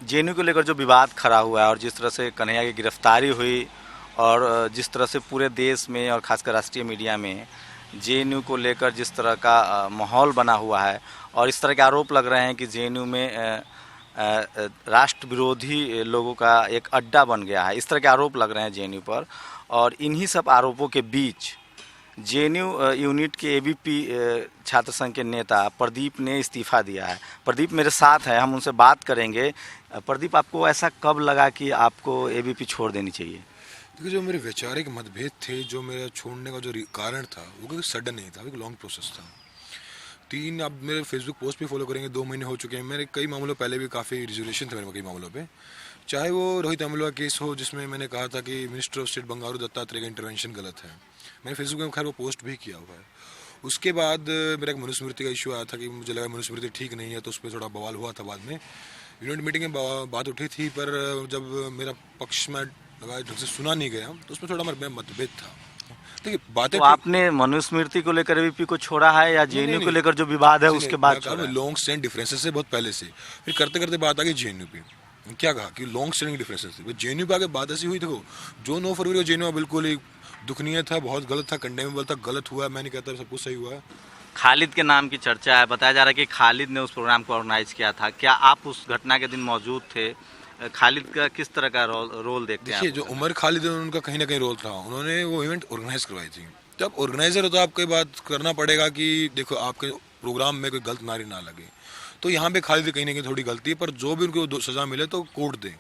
JNU को लेकर जो विवाद खड़ा हुआ है और जिस तरह से कन्हैया की गिरफ्तारी हुई और जिस तरह से पूरे देश में और खासकर राष्ट्रीय मीडिया में जेएनयू को लेकर जिस तरह का माहौल बना हुआ है और इस तरह के आरोप लग रहे हैं कि जेएनयू में राष्ट्र विरोधी लोगों का एक अड्डा बन गया है, इस तरह के आरोप लग रहे हैं जेएनयू पर। और इन्हीं सब आरोपों के बीच जेएनयू यूनिट के एबीपी छात्र संघ के नेता प्रदीप ने इस्तीफ़ा दिया है। प्रदीप मेरे साथ है, हम उनसे बात करेंगे। प्रदीप, आपको ऐसा कब लगा कि आपको एबीपी छोड़ देनी चाहिए? क्योंकि जो मेरे वैचारिक मतभेद थे, जो मेरा छोड़ने का जो कारण था, वो कोई सडन नहीं था, एक लॉन्ग प्रोसेस था। आप मेरे फेसबुक पोस्ट भी फॉलो करेंगे, 2 महीने हो चुके हैं। मेरे कई मामलों पहले भी काफ़ी रिजर्वेशन थे मेरे कई मामलों पे, चाहे वो रोहित अमलो का केस हो जिसमें मैंने कहा था कि minister of state Bangaru Dattatreya का इंटरवेंशन गलत है। मैंने फेसबुक में खैर वो पोस्ट भी किया हुआ है। उसके बाद मेरा एक मनुस्मृति का इशू आया था कि मुझे लगा मनुस्मृति ठीक नहीं है, तो उस पर थोड़ा बवाल हुआ था। बाद में यूनिट मीटिंग में बात उठी थी, पर जब मेरा पक्ष में लगा ढंग से सुना नहीं गया तो उसमें थोड़ा मेरा मतभेद था। देखिए बातें तो आपने मनुस्मृति को लेकर एबीपी को छोड़ा है या जेएनयू को लेकर जो विवाद है उसके बाद छोड़ा? लॉन्ग स्टैंड डिफरेंसेस से बहुत पहले से, फिर करते करते बात आ गई जेएनयू पे। क्या कहा कि लॉन्ग स्टैंडिंग डिफरेंसेस थे, जेएनयू पे आगे बात ऐसी हुई। देखो, जो 9 फरवरी को जेएनयू बिल्कुल ही दुखनीय था, बहुत गलत था, कंडेमेबल था, गलत हुआ। मैं नहीं कहता सब कुछ सही हुआ है। खालिद के नाम की चर्चा है, बताया जा रहा है कि खालिद ने उस प्रोग्राम को ऑर्गेनाइज किया था। क्या आप उस घटना के दिन मौजूद थे? खालिद का किस तरह का रोल देखते हैं? देखिए, जो उमर खालिद है उनका कहीं ना कहीं रोल था। उन्होंने वो इवेंट ऑर्गेनाइज करवाई थी। जब ऑर्गेनाइजर हो तो आपको बात करना पड़ेगा कि देखो आपके प्रोग्राम में कोई गलत नारी ना लगे। तो यहाँ पे खालिद कहीं ना कहीं थोड़ी गलती है, पर जो भी उनको सजा मिले तो कोर्ट दे,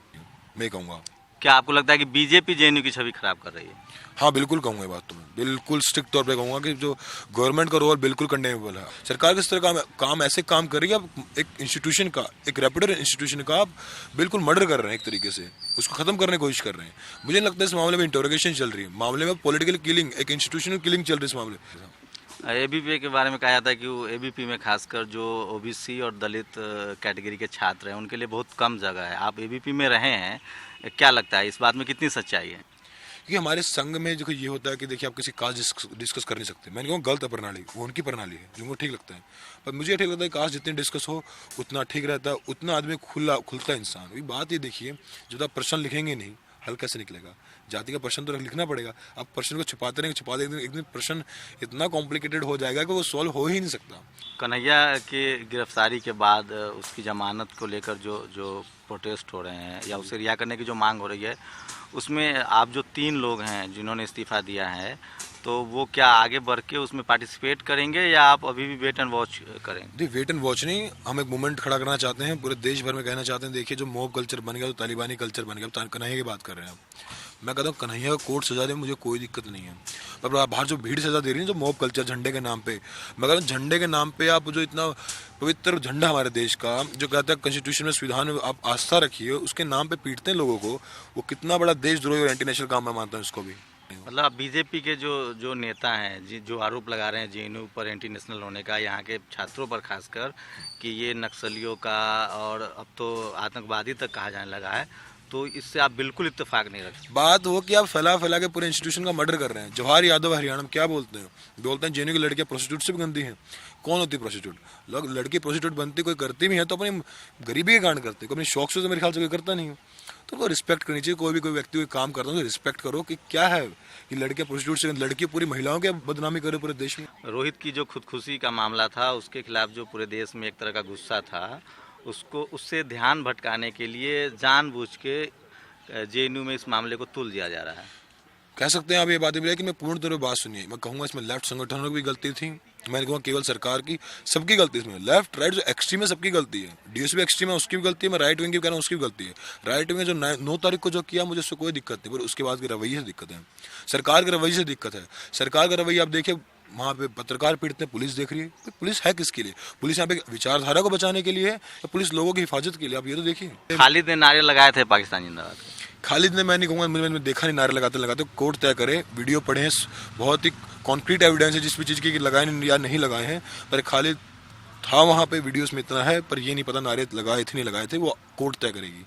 मैं कहूँगा। क्या आपको लगता है कि बीजेपी जेएनयू की छवि खराब कर रही है? हाँ, बिल्कुल कहूँगा ये बात तो मैं बिल्कुल स्ट्रिक्ट तौर पे कहूँगा कि जो गवर्नमेंट का रोल बिल्कुल कंडेमेबल है। सरकार किस तरह काम ऐसे काम कर रही है, आप एक इंस्टीट्यूशन का, एक रेप्यूटेड इंस्टीट्यूशन का आप बिल्कुल मर्डर कर रहे हैं, एक तरीके से उसको खत्म करने की कोशिश कर रहे हैं। मुझे लगता है इस मामले में इंटरोगेशन चल रही है, मामले में पॉलिटिकल किलिंग, एक इंस्टीट्यूशनल किलिंग चल रही है इस मामले में। एबीपी के बारे में कहा जाता है कि वो एबीपी में खासकर जो ओबीसी और दलित कैटेगरी के छात्र हैं उनके लिए बहुत कम जगह है। आप एबीपी में रहे हैं, क्या लगता है इस बात में कितनी सच्चाई है? क्योंकि हमारे संघ में जो ये होता है कि देखिए आप किसी कास्ट डिस्कस कर नहीं सकते। मैंने कहा गलत है प्रणाली, वो उनकी प्रणाली है जो उनको ठीक लगता है। पर मुझे ठीक लगता है कास्ट जितनी डिस्कस हो उतना ठीक रहता है, उतना आदमी खुलता है इंसान। अभी बात ये देखिए, जब आप प्रश्न लिखेंगे नहीं, हल कैसे निकलेगा? जाति का प्रश्न तो लिखना पड़ेगा। अब प्रश्न को छुपाते रहेंगे, एक दिन प्रश्न इतना कॉम्प्लिकेटेड हो जाएगा कि वो सॉल्व हो ही नहीं सकता। कन्हैया की गिरफ्तारी के बाद उसकी जमानत को लेकर जो प्रोटेस्ट हो रहे हैं या उसे रिहा करने की जो मांग हो रही है, उसमें आप जो 3 लोग हैं जिन्होंने इस्तीफ़ा दिया है, तो वो क्या आगे बढ़ के उसमें पार्टिसिपेट करेंगे या आप अभी भी वेट एंड वॉच करेंगे? नहीं, वेट एंड वॉच नहीं, हम एक मूवमेंट खड़ा करना चाहते हैं, पूरे देश भर में कहना चाहते हैं। देखिए, जो मॉब कल्चर बन गया, तो तालिबानी कल्चर बन गया। कन्हैया की बात कर रहे हैं आप। मैं कहता हूँ कन्हैया को कोर्ट सजा दे, मुझे कोई दिक्कत नहीं है। पर बाहर जो भीड़ सजा दे रही है, जो मॉब कल्चर झंडे के नाम पे, मैं कहता हूँ झंडे के नाम पे आप जो इतना पवित्र झंडा हमारे देश का, जो कहता है कॉन्स्टिट्यूशन में, संविधान में आप आस्था रखिए, उसके नाम पे पीटते हैं लोगों को, वो कितना बड़ा देशद्रोही और एंटी नेशनल काम मैं मानता हूँ इसको भी। मतलब बीजेपी के जो नेता हैं जो आरोप लगा रहे हैं जेएनयू पर एंटी नेशनल होने का, यहाँ के छात्रों पर खासकर, कि ये नक्सलियों का और अब तो आतंकवादी तक कहा जाने लगा है, तो इससे आप बिल्कुल इत्तेफाक नहीं रखते? बात हो कि आप फैला के पूरे इंस्टीट्यूशन का मर्डर कर रहे हैं। जवाहर यादव हरियाणा में क्या बोलते हैं जेएनयू की लड़कियां प्रोस्टिट्यूट से भी गंदी हैं। कौन होती है प्रोस्टिट्यूट? लोग लड़की प्रोस्टिट्यूट बनती, कोई करती भी है तो अपनी गरीबी के कारण करते, कोई अपने शौक से तो मेरे ख्याल से कोई करता नहीं है। तो उनको रिस्पेक्ट करनी चाहिए। कोई व्यक्ति कोई काम करता है तो रिस्पेक्ट करो कि क्या है कि लड़कियां प्रोस्टिट्यूट से, लड़की पूरी महिलाओं की बदनामी करे पूरे देश में। रोहित की जो खुदकुशी का मामला था, उसके खिलाफ जो पूरे देश में एक तरह का गुस्सा था, उससे ध्यान भटकाने के लिए जानबूझ के जेएनयू में इस मामले को तुल दिया जा रहा है। कह सकते हैं आप ये बातें भी, कि मैं पूर्ण तौर पर बात सुनिए। मैं कहूँगा इसमें लेफ्ट संगठनों की भी गलती थी, मैं कहूँगा केवल सरकार की, सबकी गलती इसमें। लेफ्ट राइट जो एक्सट्रीम है सबकी गलती है। डीएसपी एक्सट्रीम है उसकी भी गलती है, मैं राइट विंग की कह रहा हूँ उसकी भी गलती है। राइट विंग जो 9 तारीख को जो किया, मुझे उससे कोई दिक्कत नहीं, पर उसके बाद के रवैये से दिक्कत है, सरकार के रवैये से दिक्कत है। सरकार का रवैया आप देखिए, वहाँ पे पत्रकार पीड़ते हैं, पुलिस देख रही है। पुलिस है किसके लिए? पुलिस यहाँ पे विचारधारा को बचाने के लिए है या पुलिस लोगों की हिफाजत के लिए? आप ये तो देखिए। खालिद ने नारे लगाए थे पाकिस्तान जिंदाबाद। खालिद ने, मैं नहीं कहूँगा, मैंने देखा नहीं नारे लगाते। कोर्ट तय करे, वीडियो पढ़े, बहुत ही कॉन्क्रीट एविडेंस है जिस भी चीज़ की लगाए या नहीं लगाए हैं। पर खालिद था वहाँ पे, वीडियोस में इतना है, पर ये नहीं पता नारे लगाए थे नहीं लगाए थे, वो कोर्ट तय करेगी।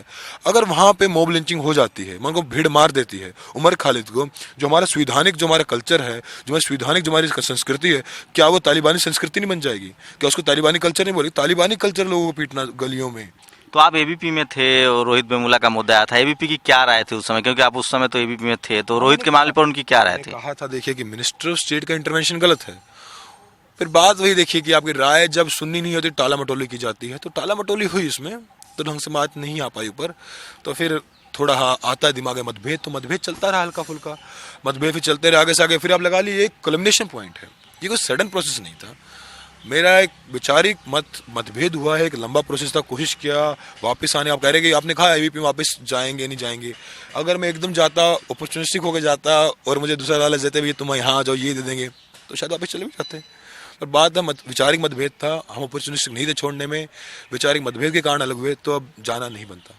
अगर वहाँ पे मॉब लिंचिंग हो जाती है, मन को भीड़ मार देती है उमर खालिद को, जो हमारा संवैधानिक, जो हमारा कल्चर है, जो हमारी संवैधानिक, जो हमारी संस्कृति है, क्या वो तालिबानी संस्कृति नहीं बन जाएगी? क्या उसको तालिबानी कल्चर नहीं बोलेगी? तालिबानी कल्चर लोगों को पीटना गलियों में, तो आप एबीपी में थे और रोहित वेमुला का मुद्दा आया था, एबीपी की क्या राय थी उस समय, क्योंकि आप उस समय तो एबीपी में थे, तो रोहित के मामले पर उनकी क्या राय मैंने थी? कहा था देखिए कि मिनिस्टर ऑफ स्टेट का इंटरवेंशन गलत है। फिर बात वही देखिए कि आपकी राय जब सुननी नहीं होती टाला मटोली की जाती है, तो टाला मटोली हुई इसमें, तो ढंग से बात नहीं आ पाई ऊपर। तो फिर थोड़ा हाँ आता है दिमाग में मतभेद, तो मतभेद चलता रहा हल्का फुल्का, मतभेद फिर चलते रहे आगे से आगे, फिर आप लगा लीजिए एक कलमिनेशन पॉइंट है। ये कोई सडन प्रोसेस नहीं था, मेरा एक वैचारिक मतभेद हुआ है, एक लंबा प्रोसेस था, कोशिश किया वापस आने। आप कह रहे कि आपने कहा एबीपी में वापस जाएंगे नहीं जाएंगे, अगर मैं एकदम जाता अपॉर्चुनिस्टिक होकर जाता और मुझे दूसरा लालच देते भी तुम यहाँ आ जाओ ये दे देंगे, तो शायद वापस चले भी जाते। पर बात था वैचारिक मतभेद था, हम अपॉर्चुनिस्टिक नहीं थे छोड़ने में, वैचारिक मतभेद के कारण अलग हुए, तो अब जाना नहीं बनता।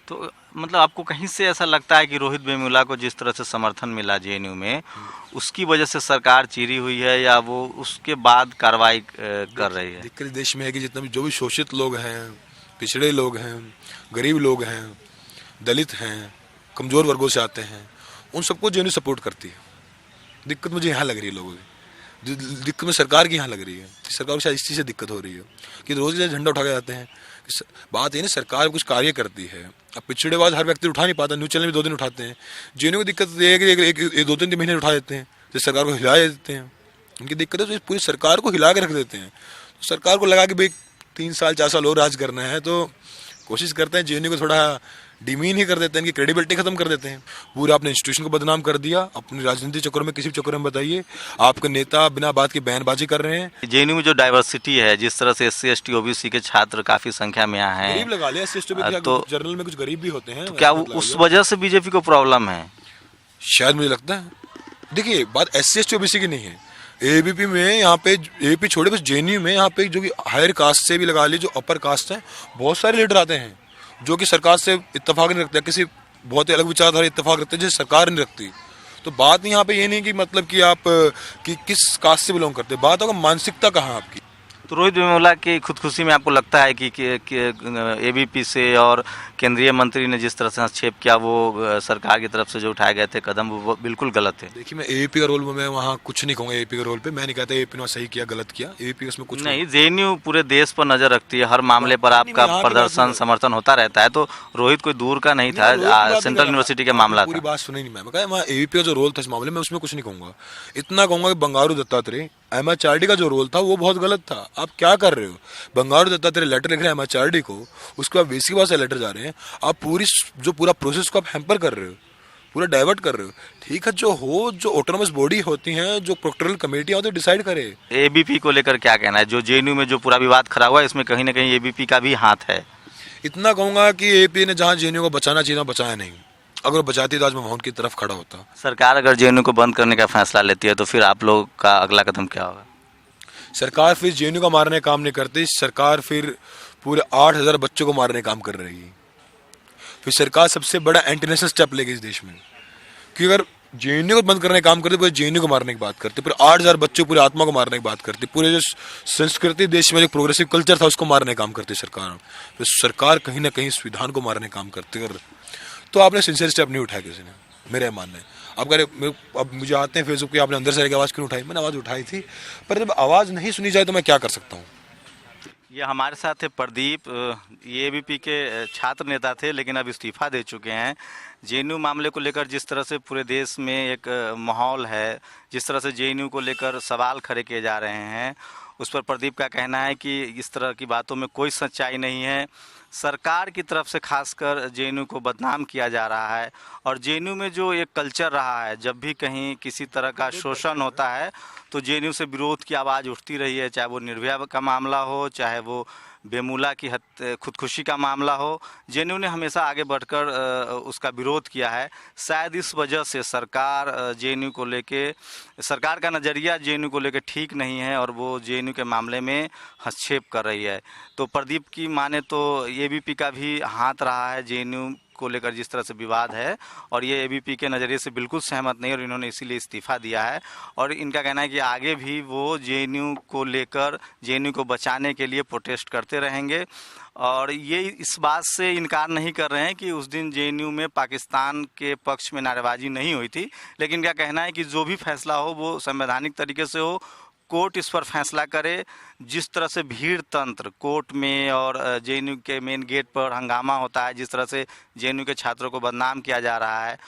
तो मतलब आपको कहीं से ऐसा लगता है कि रोहित वेमुला को जिस तरह से समर्थन मिला जेएनयू में, उसकी वजह से सरकार चीरी हुई है, या वो उसके बाद कार्रवाई कर रही है? दिक्कत देश में है कि जितने भी जो भी शोषित लोग हैं, पिछड़े लोग हैं, गरीब लोग हैं, दलित हैं, कमज़ोर वर्गों से आते हैं, उन सबको जेएनयू सपोर्ट करती है। दिक्कत मुझे यहाँ लग रही है लोगों की, दिक्कत में सरकार की यहाँ लग रही है, सरकार को शायद इस चीज़ से दिक्कत हो रही है कि रोज़ के झंडा उठा के जाते हैं। बात ये ना सरकार कुछ कार्य करती है, अब पिछड़ेवाद हर व्यक्ति उठा नहीं पाता, न्यूज़ चैनल में 2 दिन उठाते हैं। जेएनयू की दिक्कत ये है कि एक 2-3 महीने उठा देते हैं, तो सरकार को हिला देते हैं। उनकी दिक्कत है तो पूरी सरकार को हिला के रख देते हैं। तो सरकार को लगा कि भाई 3 साल 4 साल और राज करना है, तो कोशिश करते हैं जेएनयू को थोड़ा डिमीन ही कर देते हैं, इनकी क्रेडिबिलिटी खत्म कर देते हैं। पूरा अपने इंस्टीट्यूशन को बदनाम कर दिया, अपनी राजनीति चक्कर में किसी भी चक्कर में बताइए आपके नेता बिना बात की बयानबाजी कर रहे हैं। जेएनयू में जो डाइवर्सिटी है, जिस तरह से एससी एसटी ओबीसी के छात्र काफी संख्या में यहाँ हैं, गरीब लगा लिया एससी में, तो जर्नल में कुछ गरीब भी होते हैं, तो क्या उस वजह से बीजेपी को प्रॉब्लम है? शायद मुझे लगता है। देखिए बात एससी एसटी ओबीसी की नहीं है, एबीपी में यहाँ पे एबीपी छोड़े बस जेएनयू में यहाँ पे जो कि हायर कास्ट से भी लगा ली, जो अपर कास्ट है, बहुत सारे लीडर आते हैं जो कि सरकार से इत्तेफाक नहीं रखते, किसी बहुत ही अलग विचारधारा इत्तेफाक रखते हैं जिसे सरकार नहीं रखती। तो बात यहाँ पे ये नहीं कि मतलब कि आप कि किस कास्ट से बिलोंग करते, बात होगा मानसिकता कहाँ आपकी। तो रोहित वेमुला की खुदकुशी में आपको लगता है कि एबीपी से और केंद्रीय मंत्री ने जिस तरह से हस्तक्षेप किया, वो सरकार की तरफ से जो उठाए गए थे कदम, वो बिल्कुल गलत है? देखिए मैं एबीपी का रोल में मैं वहाँ कुछ नहीं कहूँगा, एबीपी के रोल पे मैं नहीं कहता एबीपी ने सही किया गलत किया, एबीपी उसमें कुछ नहीं। जेएनयू पूरे देश पर नजर रखती है, हर मामले पर आपका प्रदर्शन समर्थन होता रहता है, तो रोहित कोई दूर का नहीं था, सेंट्रल यूनिवर्सिटी का मामला था। पूरी बात सुनी नहीं, मैं कहा एबीपी का जो रोल था इस मामले में उसमें कुछ नहीं कहूँगा, इतना कहूँगा कि बंगारू दत्तात्रेय एमएचआरडी का जो रोल था वो बहुत गलत था। आप क्या कर रहे हो, बंगारू दत्तात्रेय लेटर लिख रहे हैं एमएचआरडी को, उसके बाद वीसी के पास लेटर जा रहे हैं, आप पूरा प्रोसेस को आप हैम्पर कर रहे हो, पूरा डाइवर्ट कर रहे हो। ठीक है, जो ऑटोनोमस बॉडी होती हैं, जो प्रोक्टोरल कमेटी होती है, डिसाइड करे। एबीपी को लेकर क्या कहना है? जो जेएनयू में जो पूरा विवाद खड़ा हुआ है, इसमें कहीं ना कहीं एबीपी का भी हाथ है। इतना कहूंगा कि एपी ने जहां जेएनयू को बचाना चाहिए बचाया नहीं, अगर बचाती तो आज मैं वहाँ उनकी तरफ खड़ा होता। सरकार अगर जेएनयू को बंद करने का फैसला लेती है, तो फिर आप लोग का अगला कदम क्या होगा? सरकार फिर जेएनयू का मारने का काम नहीं करती, सरकार फिर पूरे 8,000 बच्चों को मारने का काम कर रही है। फिर सरकार सबसे बड़ा एंटी नेशनल स्टेप लेगी इस देश में, क्योंकि अगर जेएनयू को बंद करने का काम करती, पूरे जेएनयू को मारने की बात करती, पूरे 8,000 बच्चों पूरी आत्मा को मारने की बात करती, पूरे जो संस्कृति देश में जो प्रोग्रेसिव कल्चर था उसको मारने का काम करती सरकार। तो सरकार कहीं ना कहीं संविधान को मारने का काम करती है। तो आपने सिंसियर स्टेप नहीं उठाया किसी ने, मेरे मानने। अब कह अब मुझे आते हैं फेसबुक पे, आपने अंदर से आवाज़ क्यों उठाई? मैंने आवाज़ उठाई थी, पर जब आवाज़ नहीं सुनी जाए तो मैं क्या कर सकता हूँ। ये हमारे साथ है प्रदीप, ये एबीपी के छात्र नेता थे, लेकिन अब इस्तीफा दे चुके हैं। जेएनयू मामले को लेकर जिस तरह से पूरे देश में एक माहौल है, जिस तरह से जेएनयू को लेकर सवाल खड़े किए जा रहे हैं, उस पर प्रदीप का कहना है कि इस तरह की बातों में कोई सच्चाई नहीं है। सरकार की तरफ से खासकर जेएनयू को बदनाम किया जा रहा है, और जेएनयू में जो एक कल्चर रहा है, जब भी कहीं किसी तरह का शोषण होता है तो जेएनयू से विरोध की आवाज़ उठती रही है, चाहे वो निर्भया का मामला हो, चाहे वो वेमुला की खुदकुशी का मामला हो। जेएनयू ने हमेशा आगे बढ़कर उसका विरोध किया है। शायद इस वजह से सरकार जेएनयू को लेके, सरकार का नज़रिया जेएनयू को लेके ठीक नहीं है, और वो जेएनयू के मामले में हस्तक्षेप कर रही है। तो प्रदीप की माने तो एबीपी का भी हाथ रहा है जेएनयू को लेकर जिस तरह से विवाद है, और ये एबीपी के नज़रिए से बिल्कुल सहमत नहीं, और इन्होंने इसीलिए इस्तीफा दिया है। और इनका कहना है कि आगे भी वो जेएनयू को लेकर, जेएनयू को बचाने के लिए प्रोटेस्ट करते रहेंगे। और ये इस बात से इनकार नहीं कर रहे हैं कि उस दिन जेएनयू में पाकिस्तान के पक्ष में नारेबाजी नहीं हुई थी, लेकिन इनका कहना है कि जो भी फैसला हो वो संवैधानिक तरीके से हो, कोर्ट इस पर फैसला करे। जिस तरह से भीड़ तंत्र कोर्ट में और जेएनयू के मेन गेट पर हंगामा होता है, जिस तरह से जेएनयू के छात्रों को बदनाम किया जा रहा है,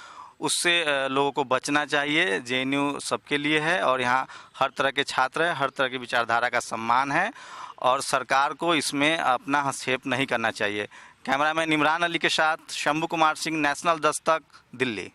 उससे लोगों को बचना चाहिए। जेएनयू सबके लिए है और यहाँ हर तरह के छात्र हैं, हर तरह की विचारधारा का सम्मान है और सरकार को इसमें अपना हस्तक्षेप नहीं करना चाहिए। कैमरामैन इमरान अली के साथ शंभू कुमार सिंह, नेशनल दस्तक, दिल्ली।